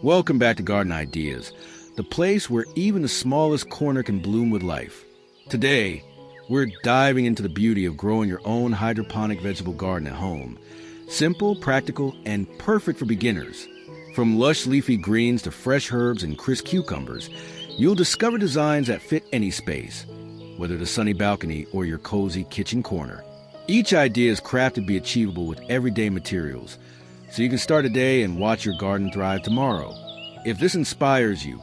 Welcome back to Garden Ideas, the place where even the smallest corner can bloom with life. Today, we're diving into the beauty of growing your own hydroponic vegetable garden at home. Simple, practical, and perfect for beginners. From lush leafy greens to fresh herbs and crisp cucumbers, you'll discover designs that fit any space, whether the sunny balcony or your cozy kitchen corner. Each idea is crafted to be achievable with everyday materials, so you can start today and watch your garden thrive tomorrow. If this inspires you,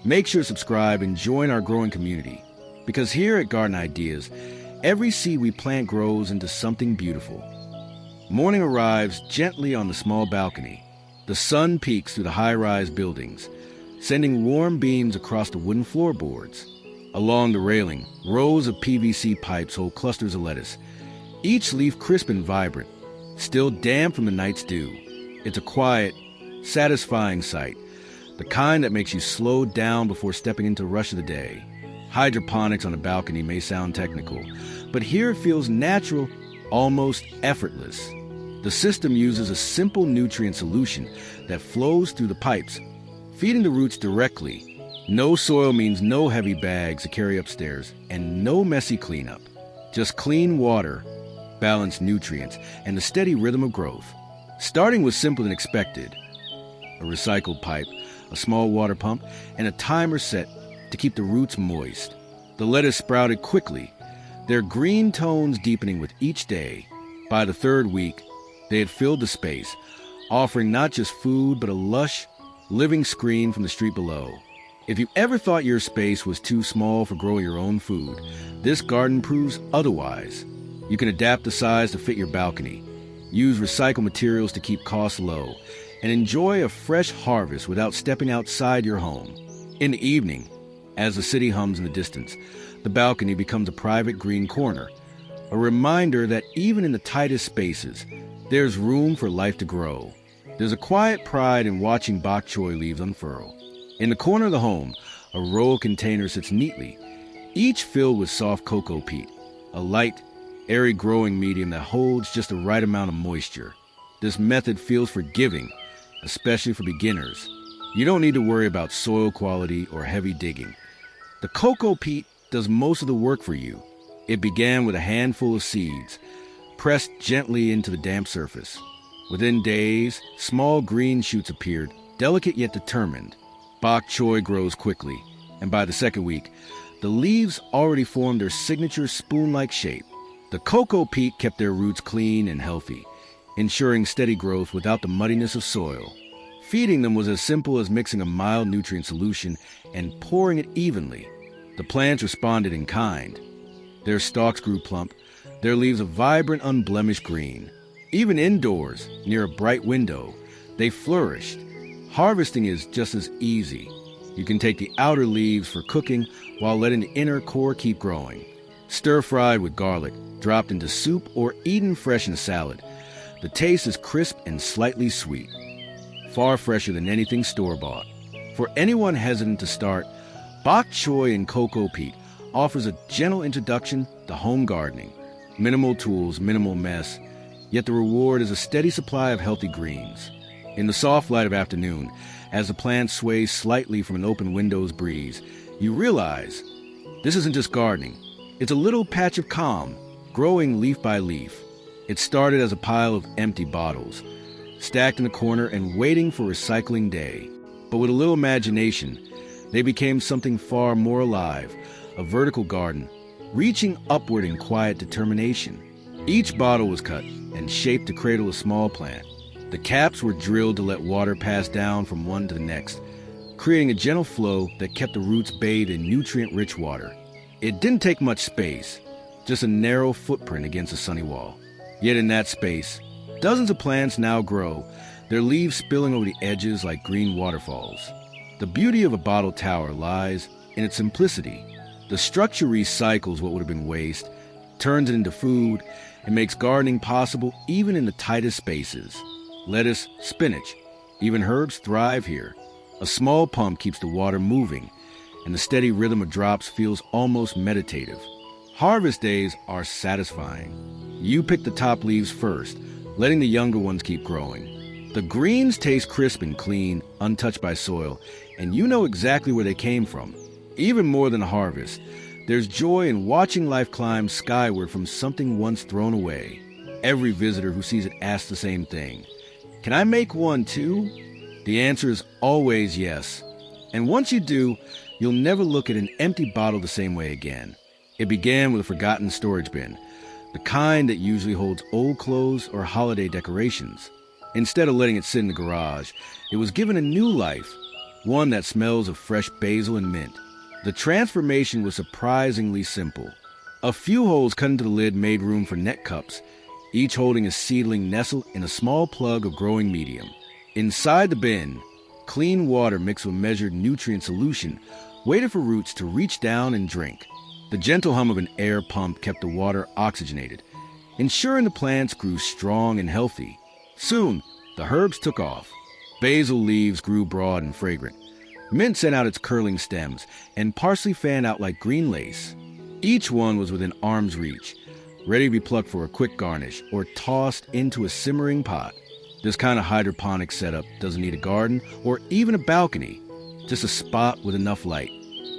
make sure to subscribe and join our growing community, because here at Garden Ideas, every seed we plant grows into something beautiful. Morning arrives gently on the small balcony. The sun peeks through the high-rise buildings, sending warm beams across the wooden floorboards. Along the railing, rows of PVC pipes hold clusters of lettuce, each leaf crisp and vibrant, still damp from the night's dew. It's a quiet, satisfying sight, the kind that makes you slow down before stepping into the rush of the day. Hydroponics on a balcony may sound technical, but here it feels natural, almost effortless. The system uses a simple nutrient solution that flows through the pipes, feeding the roots directly. No soil means no heavy bags to carry upstairs and no messy cleanup. Just clean water, balanced nutrients, and the steady rhythm of growth. Starting with simpler than expected: a recycled pipe, a small water pump, and a timer set to keep the roots moist. The lettuce sprouted quickly, their green tones deepening with each day. By the third week, they had filled the space, offering not just food but a lush, living screen from the street below. If you ever thought your space was too small for growing your own food, this garden proves otherwise. You can adapt the size to fit your balcony, use recycled materials to keep costs low, and enjoy a fresh harvest without stepping outside your home. In the evening, as the city hums in the distance, the balcony becomes a private green corner, a reminder that even in the tightest spaces, there's room for life to grow. There's a quiet pride in watching bok choy leaves unfurl. In the corner of the home, a row of containers sits neatly, each filled with soft cocoa peat, a light, airy growing medium that holds just the right amount of moisture. This method feels forgiving, especially for beginners. You don't need to worry about soil quality or heavy digging. The cocoa peat does most of the work for you. It began with a handful of seeds, pressed gently into the damp surface. Within days, small green shoots appeared, delicate yet determined. Bok choy grows quickly, and by the second week, the leaves already formed their signature spoon-like shape. The cocoa peat kept their roots clean and healthy, ensuring steady growth without the muddiness of soil. Feeding them was as simple as mixing a mild nutrient solution and pouring it evenly. The plants responded in kind. Their stalks grew plump, their leaves a vibrant, unblemished green. Even indoors, near a bright window, they flourished. Harvesting is just as easy. You can take the outer leaves for cooking while letting the inner core keep growing. Stir-fried with garlic, dropped into soup, or eaten fresh in salad, the taste is crisp and slightly sweet, far fresher than anything store-bought. For anyone hesitant to start, bok choy and cocoa peat offers a gentle introduction to home gardening. Minimal tools, minimal mess, yet the reward is a steady supply of healthy greens. In the soft light of afternoon, as the plant sways slightly from an open window's breeze, you realize this isn't just gardening. It's a little patch of calm, growing leaf by leaf. It started as a pile of empty bottles, stacked in a corner and waiting for recycling day. But with a little imagination, they became something far more alive, a vertical garden, reaching upward in quiet determination. Each bottle was cut and shaped to cradle a small plant. The caps were drilled to let water pass down from one to the next, creating a gentle flow that kept the roots bathed in nutrient-rich water. It didn't take much space, just a narrow footprint against a sunny wall. Yet in that space, dozens of plants now grow, their leaves spilling over the edges like green waterfalls. The beauty of a bottle tower lies in its simplicity. The structure recycles what would have been waste, turns it into food, and makes gardening possible even in the tightest spaces. Lettuce, spinach, even herbs thrive here. A small pump keeps the water moving, and the steady rhythm of drops feels almost meditative. Harvest days are satisfying. You pick the top leaves first, letting the younger ones keep growing. The greens taste crisp and clean, untouched by soil, and you know exactly where they came from. Even more than a harvest, there's joy in watching life climb skyward from something once thrown away. Every visitor who sees it asks the same thing. Can I make one too? The answer is always yes. And once you do, you'll never look at an empty bottle the same way again. It began with a forgotten storage bin, the kind that usually holds old clothes or holiday decorations. Instead of letting it sit in the garage, it was given a new life, one that smells of fresh basil and mint. The transformation was surprisingly simple. A few holes cut into the lid made room for net cups, each holding a seedling nestled in a small plug of growing medium. Inside the bin, clean water mixed with measured nutrient solution waited for roots to reach down and drink. The gentle hum of an air pump kept the water oxygenated, ensuring the plants grew strong and healthy. Soon, the herbs took off. Basil leaves grew broad and fragrant. Mint sent out its curling stems, and parsley fanned out like green lace. Each one was within arm's reach, ready to be plucked for a quick garnish or tossed into a simmering pot. This kind of hydroponic setup doesn't need a garden or even a balcony, just a spot with enough light.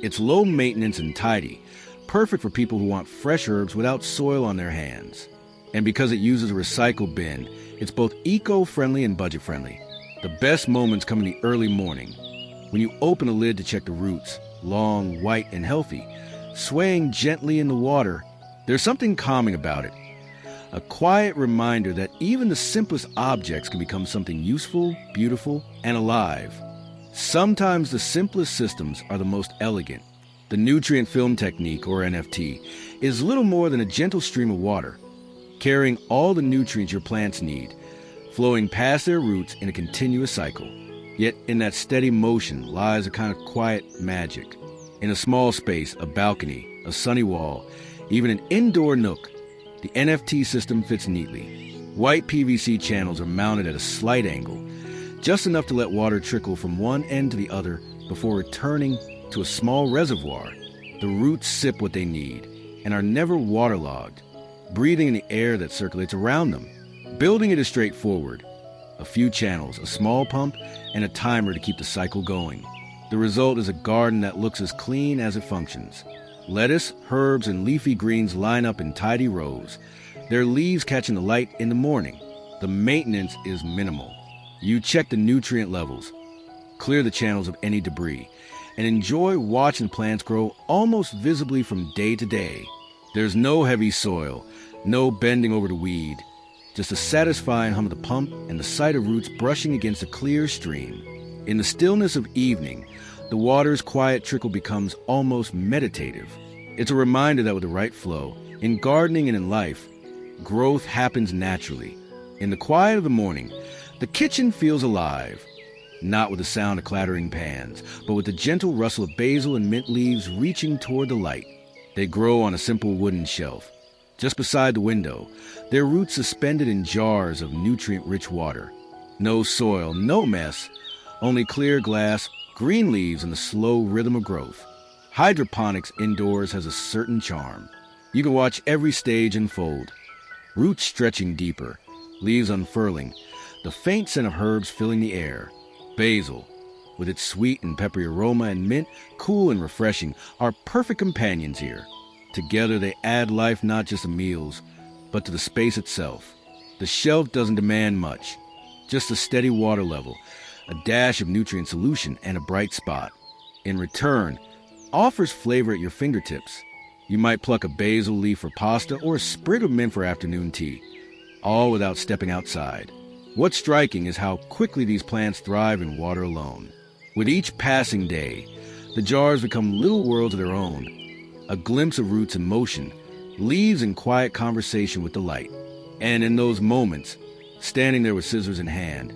It's low maintenance and tidy, perfect for people who want fresh herbs without soil on their hands. And because it uses a recycle bin, it's both eco-friendly and budget-friendly. The best moments come in the early morning, when you open a lid to check the roots, long, white, and healthy, swaying gently in the water. There's something calming about it. A quiet reminder that even the simplest objects can become something useful, beautiful, and alive. Sometimes the simplest systems are the most elegant. The nutrient film technique, or NFT, is little more than a gentle stream of water, carrying all the nutrients your plants need, flowing past their roots in a continuous cycle. Yet in that steady motion lies a kind of quiet magic. In a small space, a balcony, a sunny wall, even an indoor nook, the NFT system fits neatly. White PVC channels are mounted at a slight angle, just enough to let water trickle from one end to the other before returning to a small reservoir. The roots sip what they need and are never waterlogged, breathing in the air that circulates around them. Building it is straightforward. A few channels, a small pump, and a timer to keep the cycle going. The result is a garden that looks as clean as it functions. Lettuce, herbs, and leafy greens line up in tidy rows, their leaves catching the light in the morning. The maintenance is minimal. You check the nutrient levels, clear the channels of any debris, and enjoy watching plants grow almost visibly from day to day. There's no heavy soil, no bending over the weed, just a satisfying hum of the pump and the sight of roots brushing against a clear stream. In the stillness of evening, the water's quiet trickle becomes almost meditative. It's a reminder that with the right flow, in gardening and in life, growth happens naturally. In the quiet of the morning, the kitchen feels alive, not with the sound of clattering pans, but with the gentle rustle of basil and mint leaves reaching toward the light. They grow on a simple wooden shelf, just beside the window, their roots suspended in jars of nutrient-rich water. No soil, no mess, only clear glass, green leaves, and the slow rhythm of growth. Hydroponics indoors has a certain charm. You can watch every stage unfold. Roots stretching deeper, leaves unfurling, the faint scent of herbs filling the air. Basil, with its sweet and peppery aroma, and mint, cool and refreshing, are perfect companions here. Together they add life not just to meals, but to the space itself. The shelf doesn't demand much, just a steady water level, a dash of nutrient solution, and a bright spot. In return, offers flavor at your fingertips. You might pluck a basil leaf for pasta or a sprig of mint for afternoon tea, all without stepping outside. What's striking is how quickly these plants thrive in water alone. With each passing day, the jars become little worlds of their own, a glimpse of roots in motion, leaves in quiet conversation with the light. And in those moments, standing there with scissors in hand,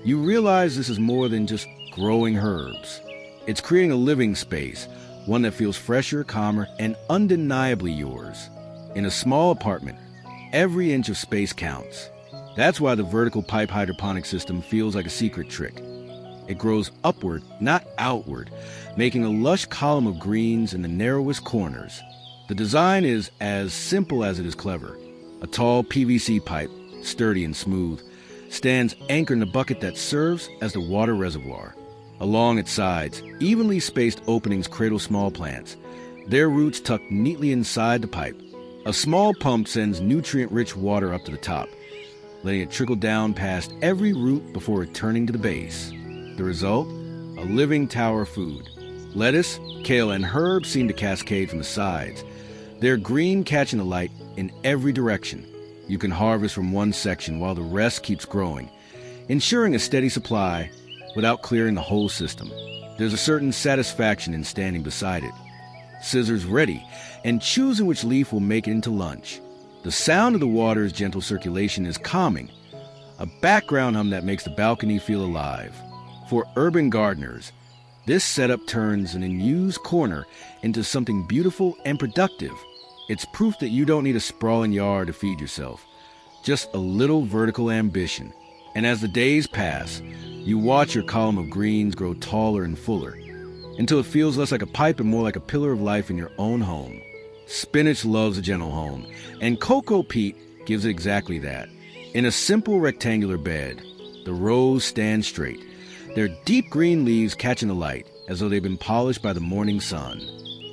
you realize this is more than just growing herbs. It's creating a living space, one that feels fresher, calmer, and undeniably yours. In a small apartment, every inch of space counts. That's why the vertical pipe hydroponic system feels like a secret trick. It grows upward, not outward, making a lush column of greens in the narrowest corners. The design is as simple as it is clever. A tall PVC pipe, sturdy and smooth, stands anchored in a bucket that serves as the water reservoir. Along its sides, evenly spaced openings cradle small plants, their roots tucked neatly inside the pipe. A small pump sends nutrient-rich water up to the top, letting it trickle down past every root before returning to the base. The result? A living tower of food. Lettuce, kale, and herbs seem to cascade from the sides, their green catching the light in every direction. You can harvest from one section while the rest keeps growing, ensuring a steady supply without clearing the whole system. There's a certain satisfaction in standing beside it, scissors ready, and choosing which leaf will make it into lunch. The sound of the water's gentle circulation is calming, a background hum that makes the balcony feel alive. For urban gardeners, this setup turns an unused corner into something beautiful and productive. It's proof that you don't need a sprawling yard to feed yourself, just a little vertical ambition. And as the days pass, you watch your column of greens grow taller and fuller, until it feels less like a pipe and more like a pillar of life in your own home. Spinach loves a gentle home, and cocoa peat gives it exactly that. In a simple rectangular bed, the rows stand straight, their deep green leaves catching the light as though they've been polished by the morning sun.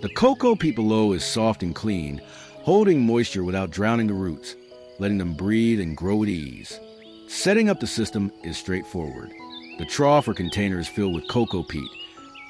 The cocoa peat below is soft and clean, holding moisture without drowning the roots, letting them breathe and grow with ease. Setting up the system is straightforward. The trough or container is filled with cocoa peat,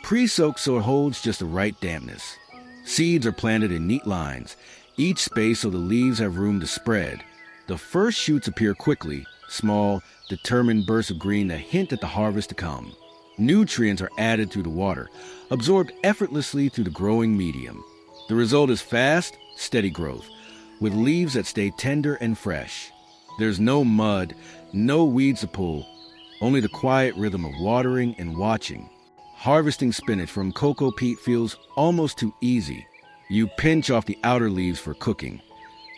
pre-soaked so it holds just the right dampness. Seeds are planted in neat lines, each space so the leaves have room to spread. The first shoots appear quickly, small, determined bursts of green that hint at the harvest to come. Nutrients are added through the water, absorbed effortlessly through the growing medium. The result is fast, steady growth, with leaves that stay tender and fresh. There's no mud, no weeds to pull, only the quiet rhythm of watering and watching. Harvesting spinach from cocoa peat feels almost too easy. You pinch off the outer leaves for cooking,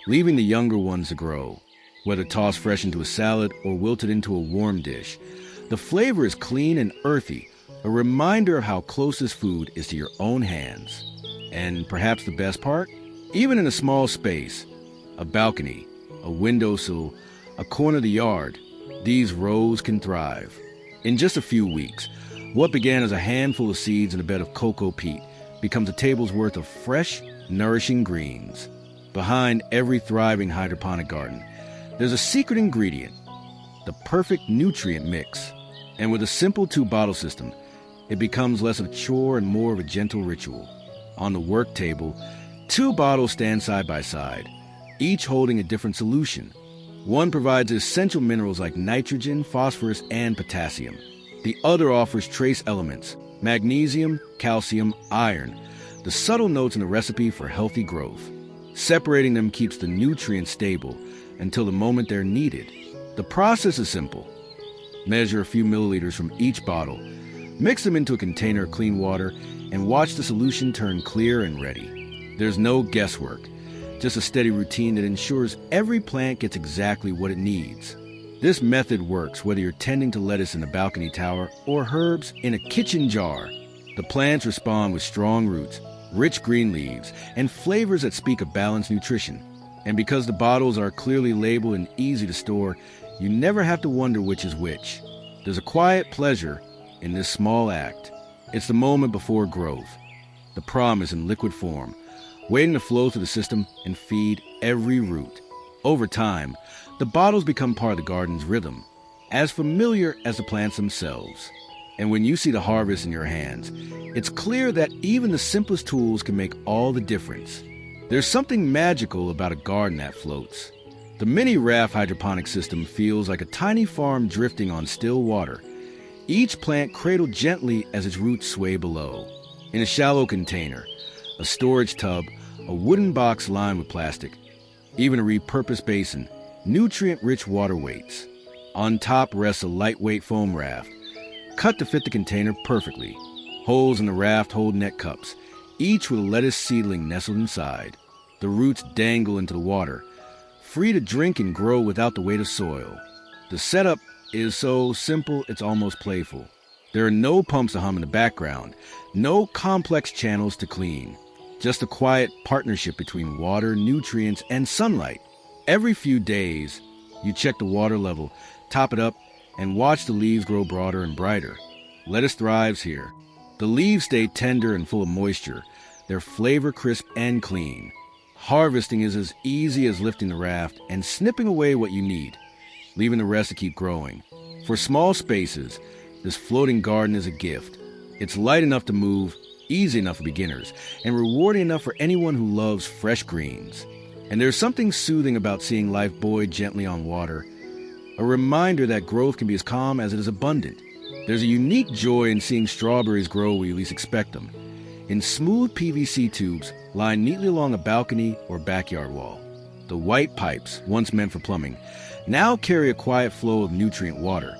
leaving the younger ones to grow. Whether tossed fresh into a salad or wilted into a warm dish, the flavor is clean and earthy, a reminder of how close this food is to your own hands. And perhaps the best part? Even in a small space, a balcony, a windowsill, a corner of the yard, these rows can thrive. In just a few weeks, what began as a handful of seeds in a bed of cocoa peat becomes a table's worth of fresh, nourishing greens. Behind every thriving hydroponic garden, there's a secret ingredient, the perfect nutrient mix. And with a simple 2-bottle system, it becomes less of a chore and more of a gentle ritual. On the work table, 2 bottles stand side by side, each holding a different solution. One provides essential minerals like nitrogen, phosphorus, and potassium. The other offers trace elements, magnesium, calcium, iron, the subtle notes in the recipe for healthy growth. Separating them keeps the nutrients stable until the moment they're needed. The process is simple. Measure a few milliliters from each bottle, mix them into a container of clean water, and watch the solution turn clear and ready. There's no guesswork, just a steady routine that ensures every plant gets exactly what it needs. This method works whether you're tending to lettuce in a balcony tower or herbs in a kitchen jar. The plants respond with strong roots, rich green leaves, and flavors that speak of balanced nutrition. And because the bottles are clearly labeled and easy to store, you never have to wonder which is which. There's a quiet pleasure in this small act. It's the moment before growth, the promise in liquid form, waiting to flow through the system and feed every root. Over time, the bottles become part of the garden's rhythm, as familiar as the plants themselves. And when you see the harvest in your hands, it's clear that even the simplest tools can make all the difference. There's something magical about a garden that floats. The mini raft hydroponic system feels like a tiny farm drifting on still water, each plant cradled gently as its roots sway below. In a shallow container, a storage tub, a wooden box lined with plastic, even a repurposed basin, nutrient-rich water waits. On top rests a lightweight foam raft, cut to fit the container perfectly. Holes in the raft hold net cups, each with a lettuce seedling nestled inside. The roots dangle into the water, free to drink and grow without the weight of soil. The setup is so simple it's almost playful. There are no pumps to hum in the background, no complex channels to clean. Just a quiet partnership between water, nutrients, and sunlight. Every few days, you check the water level Top it up and watch the leaves grow broader and brighter. Lettuce thrives here. The leaves stay tender and full of moisture. They're flavor crisp and clean. Harvesting is as easy as lifting the raft and snipping away what you need, leaving the rest to keep growing. For small spaces, this floating garden is a gift. It's light enough to move, easy enough for beginners, and rewarding enough for anyone who loves fresh greens. And there's something soothing about seeing life buoyed gently on water, a reminder that growth can be as calm as it is abundant. There's a unique joy in seeing strawberries grow where you least expect them, in smooth PVC tubes lined neatly along a balcony or backyard wall. The white pipes, once meant for plumbing, now carry a quiet flow of nutrient water,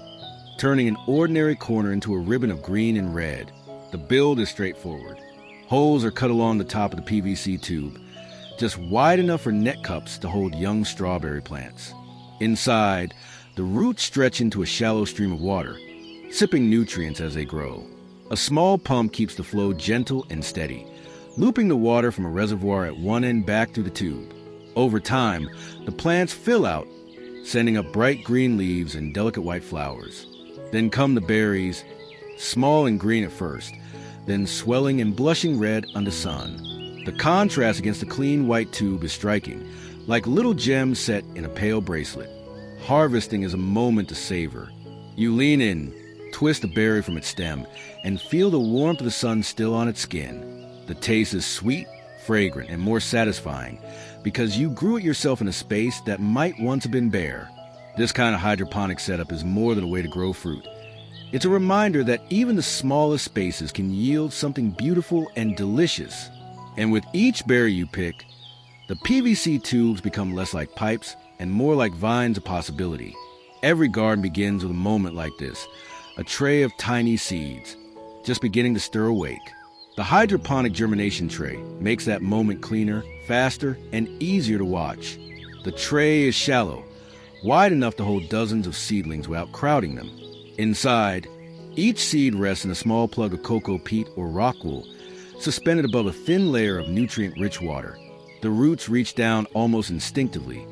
turning an ordinary corner into a ribbon of green and red. The build is straightforward. Holes are cut along the top of the PVC tube, just wide enough for net cups to hold young strawberry plants. Inside, the roots stretch into a shallow stream of water, sipping nutrients as they grow. A small pump keeps the flow gentle and steady, looping the water from a reservoir at one end back through the tube. Over time, the plants fill out, sending up bright green leaves and delicate white flowers. Then come the berries, small and green at first, then swelling and blushing red under sun. The contrast against the clean white tube is striking, like little gems set in a pale bracelet. Harvesting is a moment to savor. You lean in, twist a berry from its stem, and feel the warmth of the sun still on its skin. The taste is sweet, fragrant, and more satisfying because you grew it yourself in a space that might once have been bare. This kind of hydroponic setup is more than a way to grow fruit. It's a reminder that even the smallest spaces can yield something beautiful and delicious. And with each berry you pick, the PVC tubes become less like pipes and more like vines of possibility. Every garden begins with a moment like this, a tray of tiny seeds, just beginning to stir awake. The hydroponic germination tray makes that moment cleaner, faster, and easier to watch. The tray is shallow, wide enough to hold dozens of seedlings without crowding them. Inside, each seed rests in a small plug of cocoa peat or rock wool, suspended above a thin layer of nutrient-rich water. The roots reach down almost instinctively,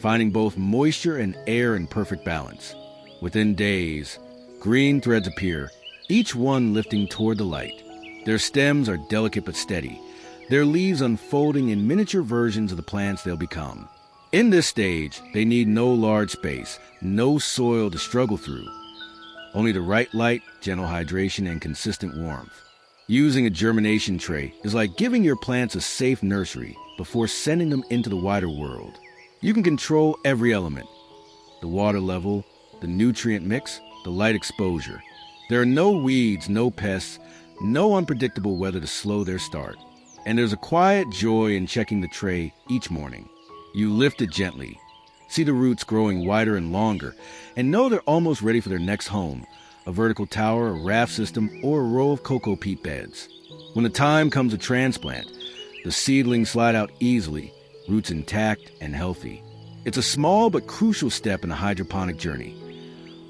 finding both moisture and air in perfect balance. Within days, green threads appear, each one lifting toward the light. Their stems are delicate but steady, their leaves unfolding in miniature versions of the plants they'll become. In this stage, they need no large space, no soil to struggle through. Only the right light, gentle hydration, and consistent warmth. Using a germination tray is like giving your plants a safe nursery before sending them into the wider world. You can control every element: the water level, the nutrient mix, the light exposure. There are no weeds, no pests, no unpredictable weather to slow their start. And there's a quiet joy in checking the tray each morning. You lift it gently, see the roots growing wider and longer, and know they're almost ready for their next home, a vertical tower, a raft system, or a row of cocoa peat beds. When the time comes to transplant, the seedlings slide out easily, roots intact and healthy. It's a small but crucial step in the hydroponic journey,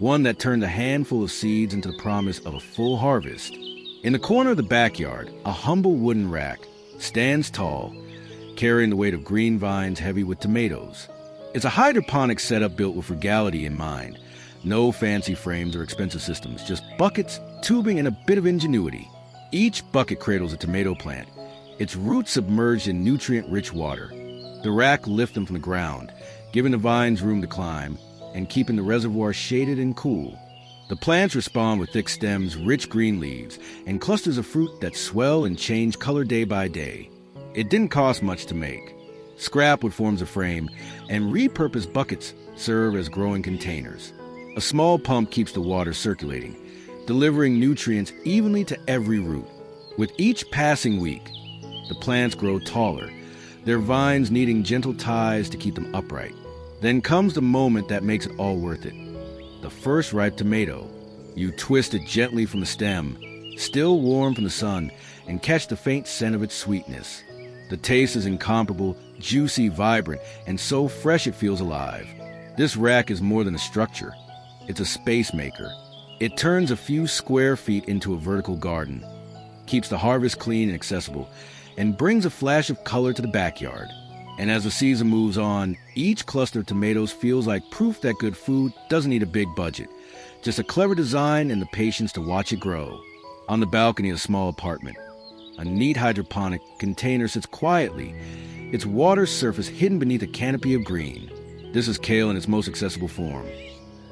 one that turned a handful of seeds into the promise of a full harvest. In the corner of the backyard, a humble wooden rack stands tall, carrying the weight of green vines heavy with tomatoes. It's a hydroponic setup built with frugality in mind. No fancy frames or expensive systems, just buckets, tubing, and a bit of ingenuity. Each bucket cradles a tomato plant, its roots submerged in nutrient-rich water. The rack lifts them from the ground, giving the vines room to climb and keeping the reservoir shaded and cool. The plants respond with thick stems, rich green leaves, and clusters of fruit that swell and change color day by day. It didn't cost much to make. Scrap wood forms a frame, and repurposed buckets serve as growing containers. A small pump keeps the water circulating, delivering nutrients evenly to every root. With each passing week, the plants grow taller, their vines needing gentle ties to keep them upright. Then comes the moment that makes it all worth it. The first ripe tomato. You twist it gently from the stem, still warm from the sun, and catch the faint scent of its sweetness. The taste is incomparable, juicy, vibrant, and so fresh it feels alive. This rack is more than a structure. It's a space maker. It turns a few square feet into a vertical garden, keeps the harvest clean and accessible, and brings a flash of color to the backyard. And as the season moves on, each cluster of tomatoes feels like proof that good food doesn't need a big budget. Just a clever design and the patience to watch it grow. On the balcony of a small apartment, a neat hydroponic container sits quietly, its water surface hidden beneath a canopy of green. This is kale in its most accessible form,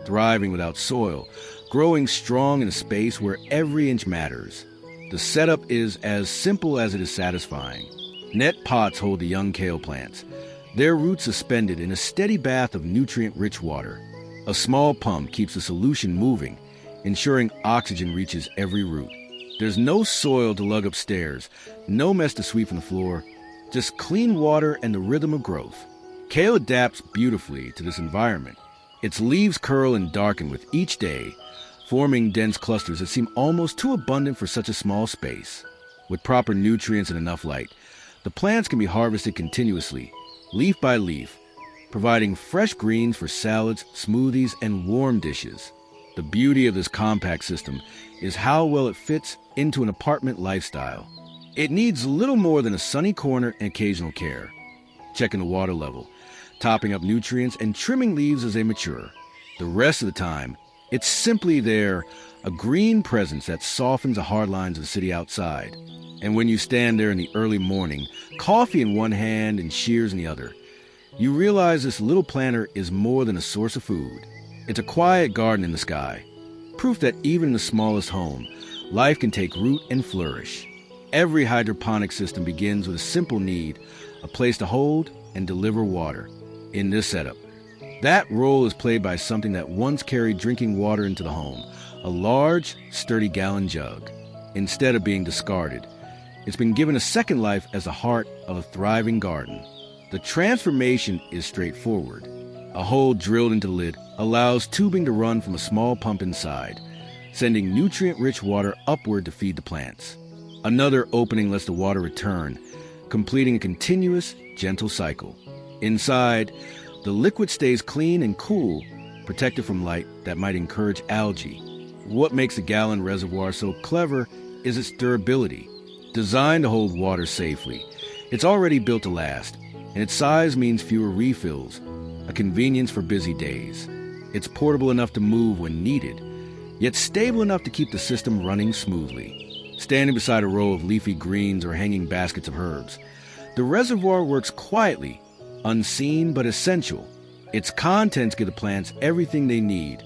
thriving without soil, growing strong in a space where every inch matters. The setup is as simple as it is satisfying. Net pots hold the young kale plants, their roots suspended in a steady bath of nutrient-rich water. A small pump keeps the solution moving, ensuring oxygen reaches every root. There's no soil to lug upstairs, no mess to sweep from the floor, just clean water and the rhythm of growth. Kale adapts beautifully to this environment. Its leaves curl and darken with each day, forming dense clusters that seem almost too abundant for such a small space. With proper nutrients and enough light, the plants can be harvested continuously, leaf by leaf, providing fresh greens for salads, smoothies, and warm dishes. The beauty of this compact system is how well it fits into an apartment lifestyle. It needs little more than a sunny corner and occasional care, checking the water level, topping up nutrients, and trimming leaves as they mature. The rest of the time, it's simply there, a green presence that softens the hard lines of the city outside. And when you stand there in the early morning, coffee in one hand and shears in the other, you realize this little planter is more than a source of food. It's a quiet garden in the sky, proof that even in the smallest home, life can take root and flourish. Every hydroponic system begins with a simple need, a place to hold and deliver water. In this setup, that role is played by something that once carried drinking water into the home, a large, sturdy gallon jug. Instead of being discarded, it's been given a second life as the heart of a thriving garden. The transformation is straightforward. A hole drilled into the lid allows tubing to run from a small pump inside, sending nutrient-rich water upward to feed the plants. Another opening lets the water return, completing a continuous, gentle cycle. Inside, the liquid stays clean and cool, protected from light that might encourage algae. What makes the gallon reservoir so clever is its durability. Designed to hold water safely, it's already built to last, and its size means fewer refills, a convenience for busy days. It's portable enough to move when needed, yet stable enough to keep the system running smoothly. Standing beside a row of leafy greens or hanging baskets of herbs, the reservoir works quietly, unseen but essential. Its contents give the plants everything they need,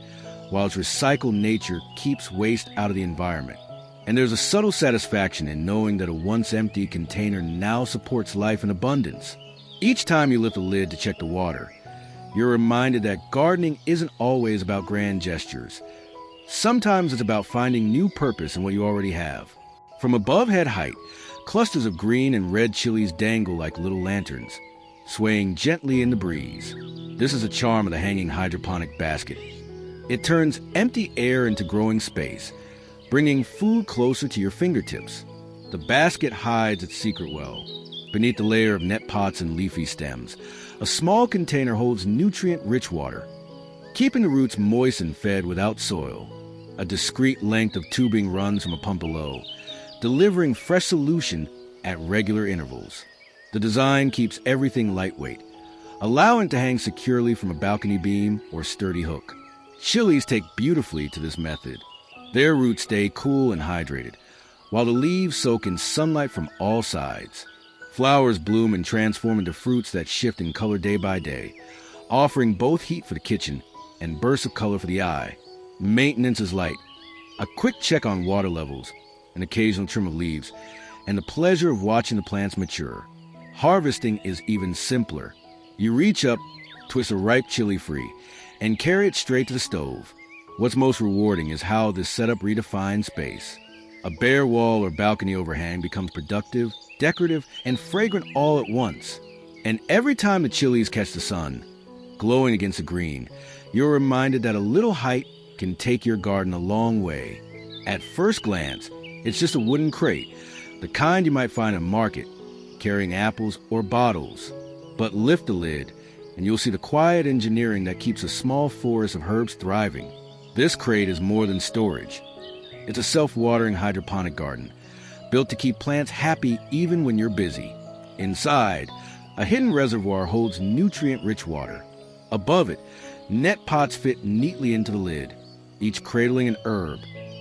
while its recycled nature keeps waste out of the environment. And there's a subtle satisfaction in knowing that a once-empty container now supports life in abundance. Each time you lift the lid to check the water, you're reminded that gardening isn't always about grand gestures. Sometimes it's about finding new purpose in what you already have. From above head height, clusters of green and red chilies dangle like little lanterns, swaying gently in the breeze. This is the charm of the hanging hydroponic basket. It turns empty air into growing space, bringing food closer to your fingertips. The basket hides its secret well. Beneath the layer of net pots and leafy stems, a small container holds nutrient-rich water, keeping the roots moist and fed without soil. A discreet length of tubing runs from a pump below, delivering fresh solution at regular intervals. The design keeps everything lightweight, allowing it to hang securely from a balcony beam or sturdy hook. Chilies take beautifully to this method. Their roots stay cool and hydrated, while the leaves soak in sunlight from all sides. Flowers bloom and transform into fruits that shift in color day by day, offering both heat for the kitchen and bursts of color for the eye. Maintenance is light. A quick check on water levels, an occasional trim of leaves, and the pleasure of watching the plants mature. Harvesting is even simpler. You reach up, twist a ripe chili free, and carry it straight to the stove. What's most rewarding is how this setup redefines space. A bare wall or balcony overhang becomes productive, decorative, and fragrant all at once. And every time the chilies catch the sun, glowing against the green, you're reminded that a little height can take your garden a long way. At first glance, it's just a wooden crate, the kind you might find in a market, carrying apples or bottles. But lift the lid, and you'll see the quiet engineering that keeps a small forest of herbs thriving. This crate is more than storage. It's a self-watering hydroponic garden, built to keep plants happy even when you're busy. Inside, A hidden reservoir holds nutrient-rich water. Above it, net pots fit neatly into the lid, each cradling an herb.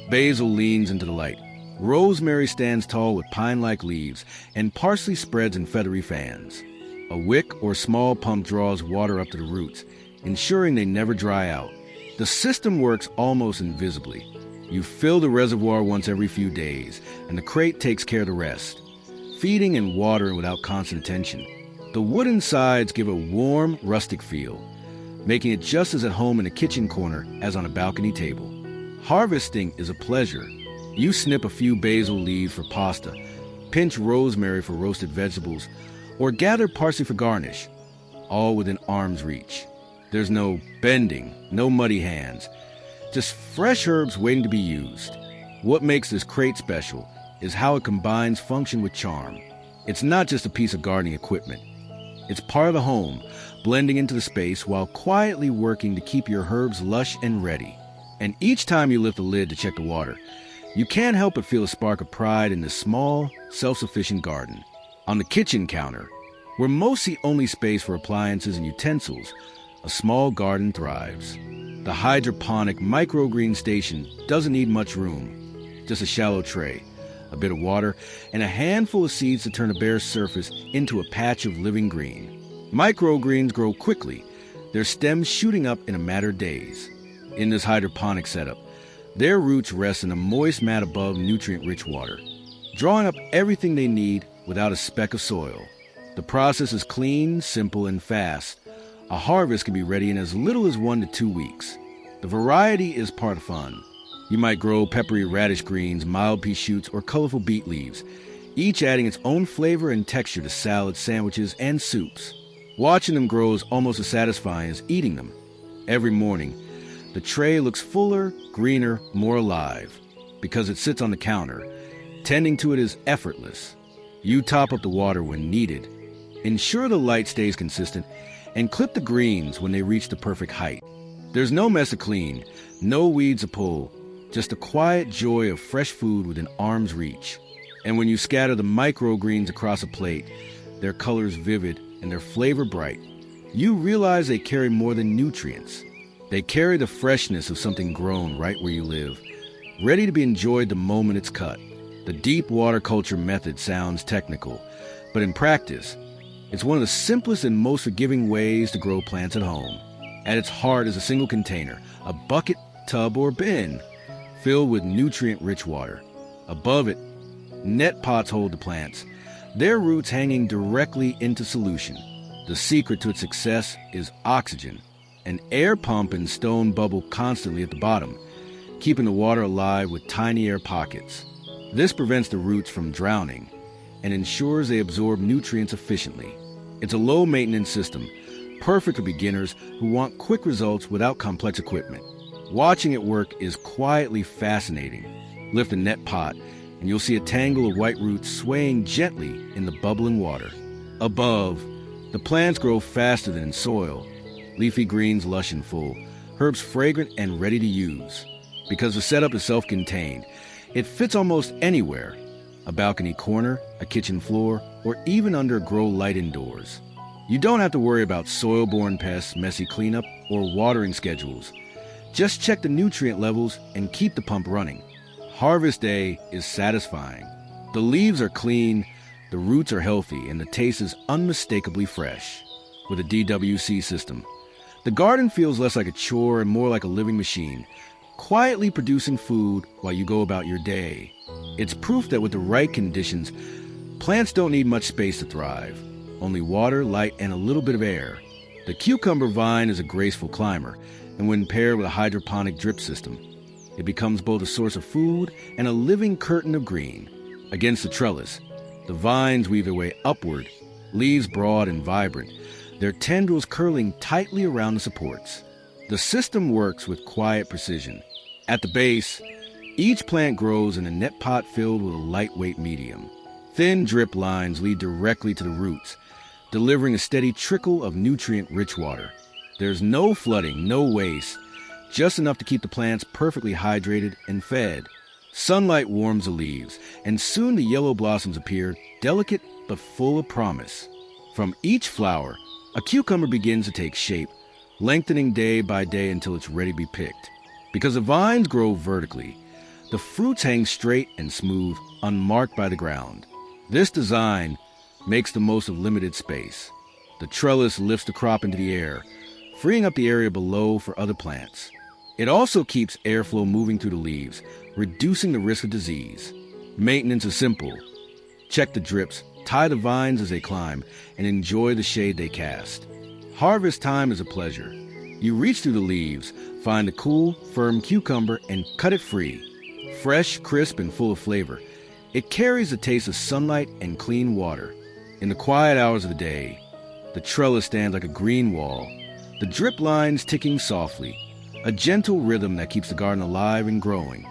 Basil leans into the light. Rosemary stands tall with pine-like leaves, and parsley spreads in feathery fans. A wick or small pump draws water up to the roots, ensuring they never dry out. The system works almost invisibly. You fill the reservoir once every few days, and the crate takes care of the rest, feeding and watering without constant attention. The wooden sides give a warm, rustic feel, making it just as at home in a kitchen corner as on a balcony table. Harvesting is a pleasure. You snip a few basil leaves for pasta, pinch rosemary for roasted vegetables, or gather parsley for garnish, all within arm's reach. There's no bending, no muddy hands, just fresh herbs waiting to be used. What makes this crate special is how it combines function with charm. It's not just a piece of gardening equipment. It's part of the home, blending into the space while quietly working to keep your herbs lush and ready. And each time you lift the lid to check the water, you can't help but feel a spark of pride in this small, self-sufficient garden. On the kitchen counter, where most see only space for appliances and utensils, a small garden thrives. The hydroponic microgreen station doesn't need much room, just a shallow tray, a bit of water, and a handful of seeds to turn a bare surface into a patch of living green. Microgreens grow quickly, their stems shooting up in a matter of days. In this hydroponic setup, their roots rest in a moist mat above nutrient-rich water, drawing up everything they need without a speck of soil. The process is clean, simple, and fast. A harvest can be ready in as little as 1 to 2 weeks. The variety is part of fun. You might grow peppery radish greens, mild pea shoots, or colorful beet leaves, each adding its own flavor and texture to salads, sandwiches, and soups. Watching them grow is almost as satisfying as eating them. Every morning, the tray looks fuller, greener, more alive. Because it sits on the counter, tending to it is effortless. You top up the water when needed, ensure the light stays consistent, and clip the greens when they reach the perfect height. There's no mess to clean, no weeds to pull, just the quiet joy of fresh food within arm's reach. And when you scatter the microgreens across a plate, their colors vivid and their flavor bright, you realize they carry more than nutrients. They carry the freshness of something grown right where you live, ready to be enjoyed the moment it's cut. The deep water culture method sounds technical, but in practice, it's one of the simplest and most forgiving ways to grow plants at home. At its heart is a single container, a bucket, tub, or bin, filled with nutrient-rich water. Above it, net pots hold the plants, their roots hanging directly into solution. The secret to its success is oxygen. An air pump and stone bubble constantly at the bottom, keeping the water alive with tiny air pockets. This prevents the roots from drowning and ensures they absorb nutrients efficiently. It's a low-maintenance system, perfect for beginners who want quick results without complex equipment. Watching it work is quietly fascinating. Lift a net pot, and you'll see a tangle of white roots swaying gently in the bubbling water. Above, the plants grow faster than in soil, leafy greens lush and full, herbs fragrant and ready to use. Because the setup is self-contained, it fits almost anywhere. A balcony corner, a kitchen floor, or even under a grow light indoors. You don't have to worry about soil-borne pests, messy cleanup, or watering schedules. Just check the nutrient levels and keep the pump running. Harvest day is satisfying. The leaves are clean, the roots are healthy, and the taste is unmistakably fresh. With a DWC system, the garden feels less like a chore and more like a living machine, quietly producing food while you go about your day. It's proof that with the right conditions, plants don't need much space to thrive. Only water, light, and a little bit of air. The cucumber vine is a graceful climber, and when paired with a hydroponic drip system, it becomes both a source of food and a living curtain of green. Against the trellis, the vines weave their way upward, leaves broad and vibrant, their tendrils curling tightly around the supports. The system works with quiet precision. At the base, each plant grows in a net pot filled with a lightweight medium. Thin drip lines lead directly to the roots, delivering a steady trickle of nutrient-rich water. There's no flooding, no waste, just enough to keep the plants perfectly hydrated and fed. Sunlight warms the leaves, and soon the yellow blossoms appear, delicate but full of promise. From each flower, a cucumber begins to take shape, lengthening day by day until it's ready to be picked. Because the vines grow vertically, the fruits hang straight and smooth, unmarked by the ground. This design makes the most of limited space. The trellis lifts the crop into the air, freeing up the area below for other plants. It also keeps airflow moving through the leaves, reducing the risk of disease. Maintenance is simple. Check the drips, tie the vines as they climb, and enjoy the shade they cast. Harvest time is a pleasure. You reach through the leaves, find a cool, firm cucumber, and cut it free. Fresh, crisp, and full of flavor, it carries the taste of sunlight and clean water. In the quiet hours of the day, the trellis stands like a green wall, the drip lines ticking softly, a gentle rhythm that keeps the garden alive and growing.